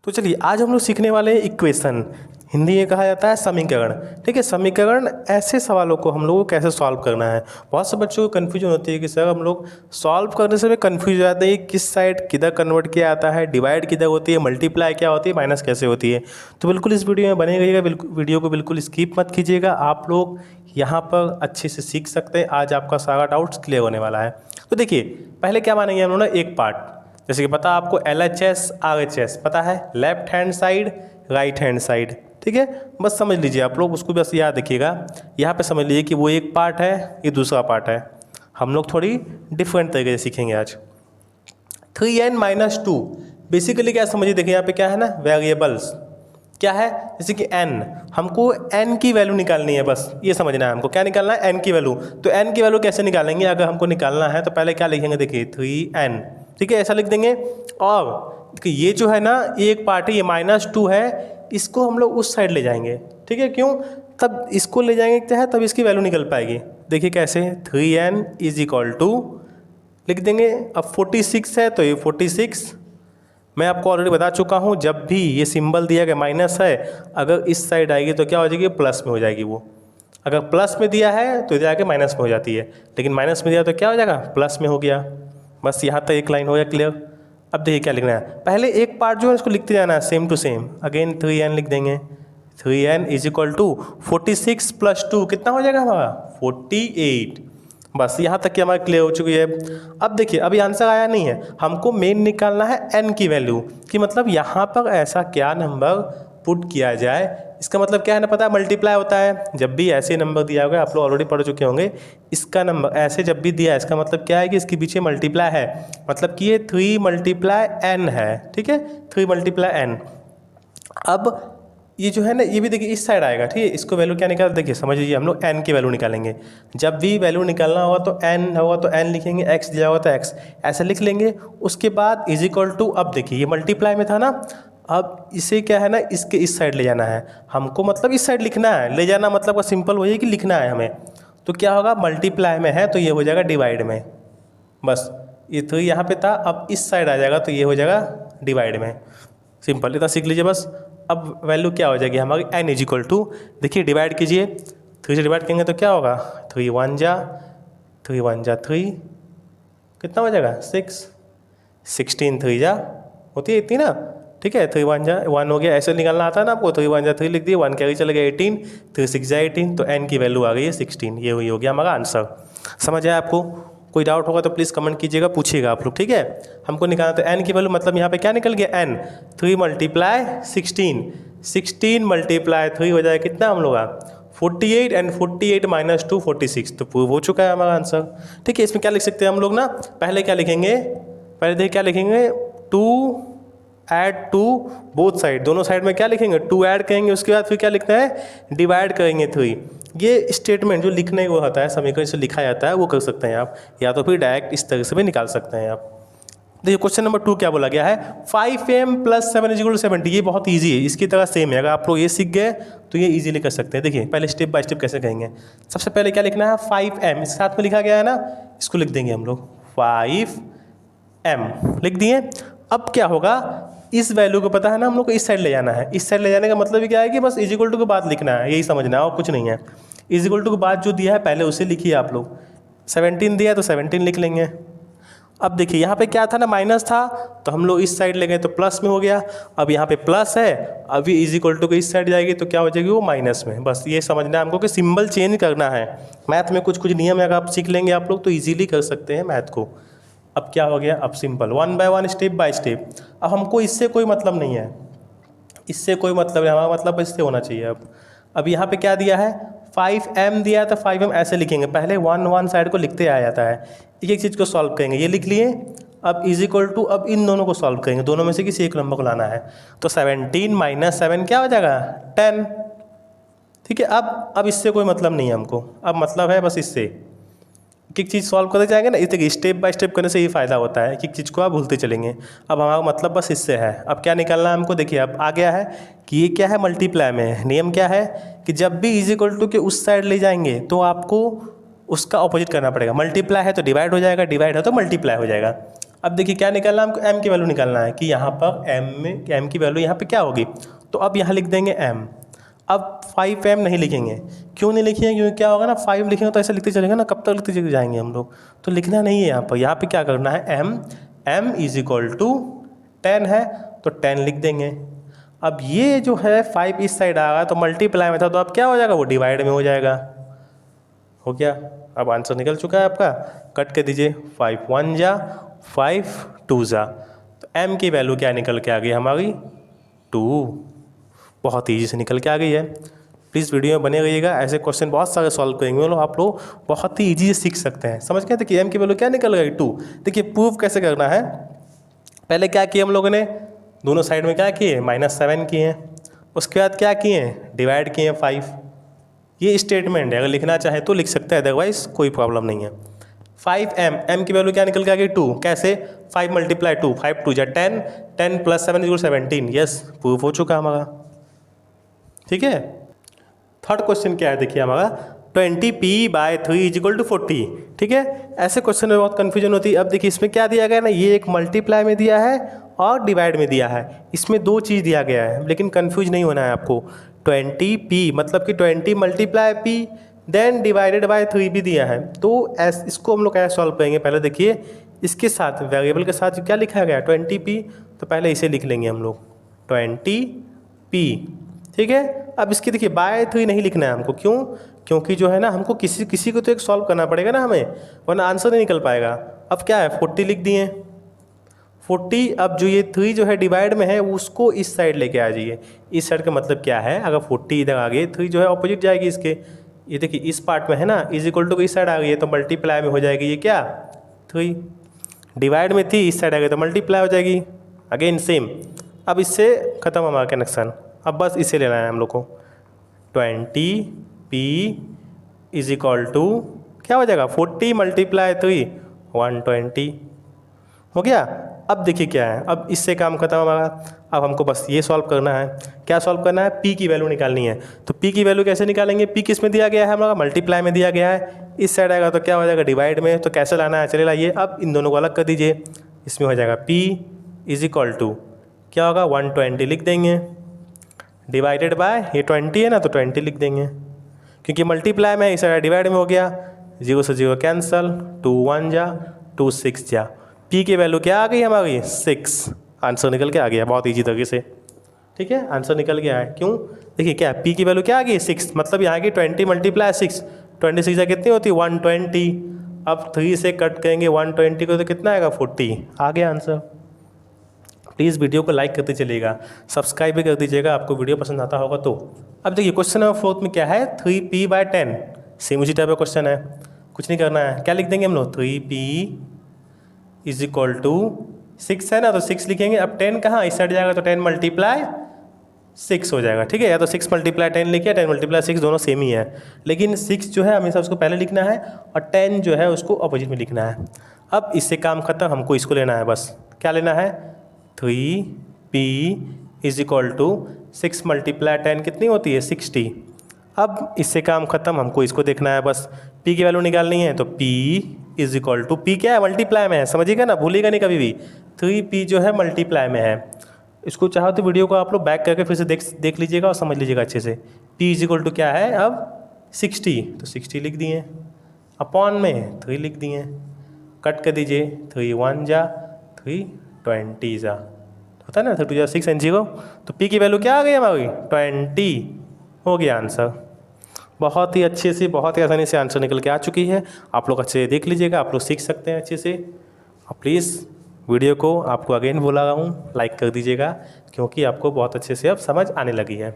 तो चलिए आज हम लोग सीखने वाले हैं इक्वेशन। हिंदी में कहा जाता है समीकरण। ठीक है, समीकरण ऐसे सवालों को हम लोगों को कैसे सॉल्व करना है। बहुत से बच्चों को कन्फ्यूजन होती है कि सर हम लोग सॉल्व करने से कन्फ्यूज हो जाते हैं किस साइड किधर कन्वर्ट किया जाता है, डिवाइड किधर होती है, मल्टीप्लाई क्या होती है, माइनस कैसे होती है। तो बिल्कुल इस वीडियो में बने रहिएगा, वीडियो को बिल्कुल स्किप मत कीजिएगा। आप लोग यहाँ पर अच्छे से सीख सकते हैं। आज आपका सारा डाउट्स क्लियर होने वाला है। तो देखिए पहले क्या मानेंगे हम लोग ना, एक पार्ट जैसे कि पता आपको LHS RHS पता है, left hand side right hand side. ठीक है, बस समझ लीजिए आप लोग, उसको बस याद रखिएगा। यहाँ पे समझ लीजिए कि वो एक पार्ट है, ये दूसरा पार्ट है। हम लोग थोड़ी डिफरेंट तरीके से सीखेंगे आज। 3n - 2 बेसिकली क्या समझिए, देखिए यहाँ पे क्या है ना, वेरिएबल्स क्या है, जैसे कि n, हमको n की वैल्यू निकालनी है। बस ये समझना है हमको, क्या निकालना है, n की वैल्यू। तो n की वैल्यू कैसे निकालेंगे, अगर हमको निकालना है तो पहले क्या लिखेंगे, देखिए 3n। ठीक है, ऐसा लिख देंगे। और ये जो है ना, ये एक पार्ट है, ये -2 है, इसको हम लोग उस साइड ले जाएंगे। ठीक है, क्यों, तब इसको ले जाएंगे क्या है, तब इसकी वैल्यू निकल पाएगी। देखिए कैसे, 3n = लिख देंगे। अब 46 है तो ये 46। मैं आपको ऑलरेडी बता चुका हूँ, जब भी ये सिंबल दिया गया माइनस है, अगर इस साइड आएगी तो क्या हो जाएगी, प्लस में हो जाएगी वो। अगर प्लस में दिया है तो इधर आके माइनस में हो जाती है, लेकिन माइनस में दिया तो क्या हो जाएगा, प्लस में हो गया। बस यहाँ तक एक लाइन हो गया क्लियर। अब देखिए क्या लिखना है, पहले एक पार्ट जो है इसको लिखते जाना है same to same. Again 3n लिख देंगे। 3n = 46 + 2 कितना हो जाएगा हमारा, 48। बस यहाँ तक कि हमारा क्लियर हो चुकी है। अब देखिए अभी आंसर आया नहीं है, हमको मेन निकालना है n की वैल्यू, कि मतलब यहाँ पर ऐसा क्या नंबर पुट किया जाए। इसका मतलब क्या है ना, पता है, मल्टीप्लाई होता है। जब भी ऐसे नंबर दिया होगा, आप लोग ऑलरेडी पढ़ चुके होंगे, इसका नंबर ऐसे जब भी दिया है, इसका मतलब क्या है कि इसके पीछे मल्टीप्लाई है, मतलब कि ये 3 × n है। ठीक है, 3 × n। अब ये जो है ना, ये भी देखिए इस साइड आएगा। ठीक है, इसको वैल्यू क्या निकाल, देखिए समझ लीजिए, हम लोग n की वैल्यू निकालेंगे। जब भी वैल्यू निकालना होगा तो n होगा तो n लिखेंगे, x दिया होगा तो x ऐसे लिख लेंगे। उसके बाद = अब देखिए ये मल्टीप्लाई में था ना, अब इसे क्या है ना, इसके इस साइड ले जाना है हमको, मतलब इस साइड लिखना है। ले जाना मतलब का सिंपल वही है कि लिखना है हमें। तो क्या होगा, मल्टीप्लाई में है तो ये हो जाएगा डिवाइड में। बस ये तो यहाँ पे था, अब इस साइड आ जाएगा तो ये हो जाएगा डिवाइड में। सिंपल, इतना सीख लीजिए बस। अब वैल्यू क्या हो जाएगी हमारी, n = देखिए डिवाइड कीजिए, 3 से डिवाइड करेंगे तो क्या होगा, 3 × 1 = 3 × 1 = 3, कितना हो जाएगा 6, 16 × 3 = होती है इतनी ना। ठीक है, 3 × 1 = 1 हो गया। ऐसे निकालना आता है ना आपको, 3 × 1 = 3 लिख दिए, 1 कैरी चला गया 18, 3 × 6 = 18, तो n की वैल्यू आ गई है 16। ये हुई हो गया हमारा आंसर। समझ आया आपको, कोई डाउट होगा तो प्लीज़ कमेंट कीजिएगा, पूछिएगा आप लोग। ठीक है, हमको निकालना तो n की वैल्यू, मतलब यहाँ पे क्या निकल गया, n 3 × 16, 16 × 3 हो जाएगा कितना हम लोग का 48, एंड 48 - 2 46, तो प्रूव हो चुका है हमारा आंसर। ठीक है, इसमें क्या लिख सकते हैं हम लोग ना, पहले क्या लिखेंगे, पहले देखिए क्या लिखेंगे, 2 ऐड 2 बोथ साइड, दोनों साइड में क्या लिखेंगे, 2 ऐड करेंगे। उसके बाद फिर क्या लिखना है, डिवाइड करेंगे 3। ये स्टेटमेंट जो लिखने को होता है, समीकरण से लिखा जाता है, वो कर सकते हैं आप, या तो फिर डायरेक्ट इस तरह से भी निकाल सकते हैं आप। देखिए क्वेश्चन नंबर 2 क्या बोला गया है, 5m + 7 = 70। ये बहुत इजी है, इसकी तरह सेम है। अगर आप लोग ये सीख गए तो ये इजीली कर सकते हैं। देखिए पहले स्टेप बाय स्टेप कैसे करेंगे। सबसे पहले क्या लिखना है, 5m, इसके साथ में लिखा गया है ना, इसको लिख देंगे हम लोग 5m, लिख दिए। अब क्या होगा, इस वैल्यू को पता है ना हम लोग को इस साइड ले जाना है। इस साइड ले जाने का मतलब क्या है कि बस = के बाद लिखना है, यही समझना है और कुछ नहीं है। = के बाद जो दिया है पहले उसे लिखिए आप लोग। 17 दिया है तो 17 लिख लेंगे। अब देखिए यहाँ पे क्या था ना, माइनस था, तो हम लोग इस साइड ले गए तो प्लस में हो गया। अब यहाँ पे प्लस है, अभी = के इस साइड जाएगी तो क्या हो जाएगी, वो माइनस में। बस ये समझना है हमको कि सिंबल चेंज करना है। मैथ में कुछ कुछ नियम है, अगर आप सीख लेंगे आप लोग तो ईजिली कर सकते हैं मैथ को। अब क्या हो गया, अब simple 1 by 1 step by step. अब हमको इससे कोई मतलब नहीं है, इससे कोई मतलब नहीं, हमारा मतलब इससे होना चाहिए। अब यहाँ पे क्या दिया है, 5m दिया है तो 5m ऐसे लिखेंगे। पहले 1 1 साइड को लिखते आया जाता है। एक चीज़ को सॉल्व करेंगे, ये लिख लिए। अब = अब इन दोनों को सॉल्व करेंगे, दोनों में से किसी एक नंबर को लाना है। तो 17 - 7 क्या हो जाएगा, 10। ठीक है, अब इससे कोई मतलब नहीं है हमको, अब मतलब है बस इससे। एक चीज़ सॉल्व करते जाएंगे ना, इस स्टेप बाय स्टेप करने से ये फ़ायदा होता है कि एक चीज़ को आप भूलते चलेंगे। अब हमारा मतलब बस इससे है। अब क्या निकालना है हमको, देखिए अब आ गया है कि ये क्या है, मल्टीप्लाई में नियम क्या है कि जब भी = के उस साइड ले जाएंगे तो आपको उसका ऑपोजिट करना पड़ेगा। मल्टीप्लाई है तो डिवाइड हो जाएगा, डिवाइड है तो मल्टीप्लाई हो जाएगा। अब देखिए क्या निकालना है हमको, m की वैल्यू निकालना है कि यहाँ पर m की वैल्यू यहाँ पे क्या होगी। तो अब यहाँ लिख देंगे m। अब 5m नहीं लिखेंगे, क्यों नहीं लिखेंगे, क्योंकि क्या होगा ना 5 लिखेंगे तो ऐसे लिखते चलेंगे ना, कब तक लिखते चले जाएंगे हम लोग। तो लिखना नहीं है यहाँ पे क्या करना है, m इज इक्वल टू 10 है तो 10 लिख देंगे। अब ये जो है 5 इस साइड आ रहा है तो मल्टीप्लाई में था, तो अब क्या हो जाएगा, वो डिवाइड में हो जाएगा। हो गया, अब आंसर निकल चुका है आपका। कट कर दीजिए, 5 1 जा 5 2 जा, तो m की वैल्यू क्या निकल के आ गई हमारी, 2। बहुत ईजी से निकल के आ गई है। प्लीज़ वीडियो में बने रहिएगा, ऐसे क्वेश्चन बहुत सारे सॉल्व करेंगे लोग, आप लोग बहुत ही ईजी से सीख सकते हैं। समझ गए। देखिए m की वैल्यू क्या निकल गई, 2। देखिए प्रूव कैसे करना है, पहले क्या किया हम लोगों ने, दोनों साइड में क्या किए, -7 किए हैं। उसके बाद क्या किए हैं, डिवाइड किए हैं 5। ये स्टेटमेंट है, अगर लिखना चाहे तो लिख सकते हैं, अदरवाइज कोई प्रॉब्लम नहीं है। 5m की वैल्यू क्या निकल के आ गई, 2। कैसे, 5 × 2, 5 2 जा 10, 10 + 7 = 17। यस, प्रूफ हो चुका हमारा। ठीक है। थर्ड क्वेश्चन क्या है, देखिए हमारा 20p/3 = 40। ठीक है, ऐसे क्वेश्चन में बहुत कन्फ्यूजन होती है। अब देखिए इसमें क्या दिया गया ना, ये एक मल्टीप्लाई में दिया है और डिवाइड में दिया है, इसमें दो चीज़ दिया गया है, लेकिन कन्फ्यूज नहीं होना है आपको। 20p मतलब कि 20 × p देन डिवाइडेड बाय 3 भी दिया है। तो इसको हम लोग कैसे सॉल्व करेंगे, पहले देखिए इसके साथ वेरिएबल के साथ क्या लिखा गया 20p, तो पहले इसे लिख लेंगे हम लोग 20p। ठीक है। अब इसकी देखिए बाय 3 नहीं लिखना है हमको, क्यों, क्योंकि जो है ना हमको किसी को तो एक सॉल्व करना पड़ेगा ना हमें, वरना आंसर नहीं निकल पाएगा। अब क्या है 40 लिख दिए 40। अब जो ये 3 जो है डिवाइड में है उसको इस साइड लेके आ जाइए। इस साइड का मतलब क्या है, अगर 40 इधर आ गई, 3 जो है ऑपोजिट जाएगी इसके। ये देखिए इस पार्ट में है ना, इज इक्वल टू इस साइड आ गई है तो मल्टीप्लाई में हो जाएगी ये क्या 3। डिवाइड में थी, इस साइड आ गई तो मल्टीप्लाई हो जाएगी। Again same. अब इससे ख़त्म हमारा कनेक्शन, अब बस इसे लेना है हम लोग को। 20p = क्या हो जाएगा 40 × 3 120 हो गया। अब देखिए क्या है, अब इससे काम खत्म हमारा। अब हमको बस ये सॉल्व करना है। क्या सॉल्व करना है, p की वैल्यू निकालनी है। तो p की वैल्यू कैसे निकालेंगे, p किस में दिया गया है हमारा, मल्टीप्लाई में दिया गया है। इस साइड आएगा तो क्या हो जाएगा डिवाइड में, तो कैसे लाना है, चले लाइए। अब इन दोनों को अलग कर दीजिए, इसमें हो जाएगा p = क्या होगा 120 लिख देंगे, डिवाइडेड बाय ये 20 है ना तो 20 लिख देंगे, क्योंकि मल्टीप्लाई में इस साइड डिवाइड में हो गया। 0 से 0 कैंसल, 2 1 जा 2 6 जा, p की वैल्यू क्या आ गई हमारी 6। आंसर निकल के आ गया बहुत ईजी तरीके से। ठीक है, आंसर निकल गया है। क्यों, देखिए क्या p की वैल्यू क्या आ गई 6, मतलब यहाँ की 20 × 6, 26 कितनी होती है 120। अब 3 से कट करेंगे 120 को तो कितना आएगा 40, आ गया आंसर। प्लीज़ वीडियो को लाइक करते चलिएगा, सब्सक्राइब भी कर दीजिएगा आपको वीडियो पसंद आता होगा तो। अब देखिए क्वेश्चन नंबर 4 में क्या है, 3p/10। सेम उसी टाइप का क्वेश्चन है, कुछ नहीं करना है। क्या लिख देंगे हम लोग, 3p = 6 है ना, तो 6 लिखेंगे। अब 10 कहाँ, इस साइड जाएगा तो 10 × 6 हो जाएगा। ठीक है, या तो 6 × 10 लिखिए, 10 × 6 दोनों सेम ही है, लेकिन 6 जो है हमेशा उसको पहले लिखना है और 10 जो है उसको अपोजिट में लिखना है। अब इससे काम खत्म, हमको इसको लेना है बस। क्या लेना है, 3p = 6 × 10 कितनी होती है 60। अब इससे काम खत्म, हमको इसको देखना है बस। p की वैल्यू निकालनी है तो p = p क्या है, मल्टीप्लाई में है, समझिएगा ना, भूलिएगा नहीं कभी भी। 3p जो है मल्टीप्लाई में है। इसको चाहो तो वीडियो को आप लोग बैक करके फिर से देख लीजिएगा और समझ लीजिएगा अच्छे से। p = क्या है अब 60, तो 60 लिख दिए, अपॉन में 3 लिख दिए, कट कर दीजिए, 3 1 जा 3 20 जा, होता है ना 3 2 6 and 0, तो p की वैल्यू क्या आ गई हमारी 20, हो गया आंसर। बहुत ही अच्छे से, बहुत ही आसानी से आंसर निकल के आ चुकी है। आप लोग अच्छे से देख लीजिएगा, आप लोग सीख सकते हैं अच्छे से। प्लीज़ वीडियो को आपको अगेन बोला रहा हूँ, लाइक कर दीजिएगा, क्योंकि आपको बहुत अच्छे से अब समझ आने लगी है।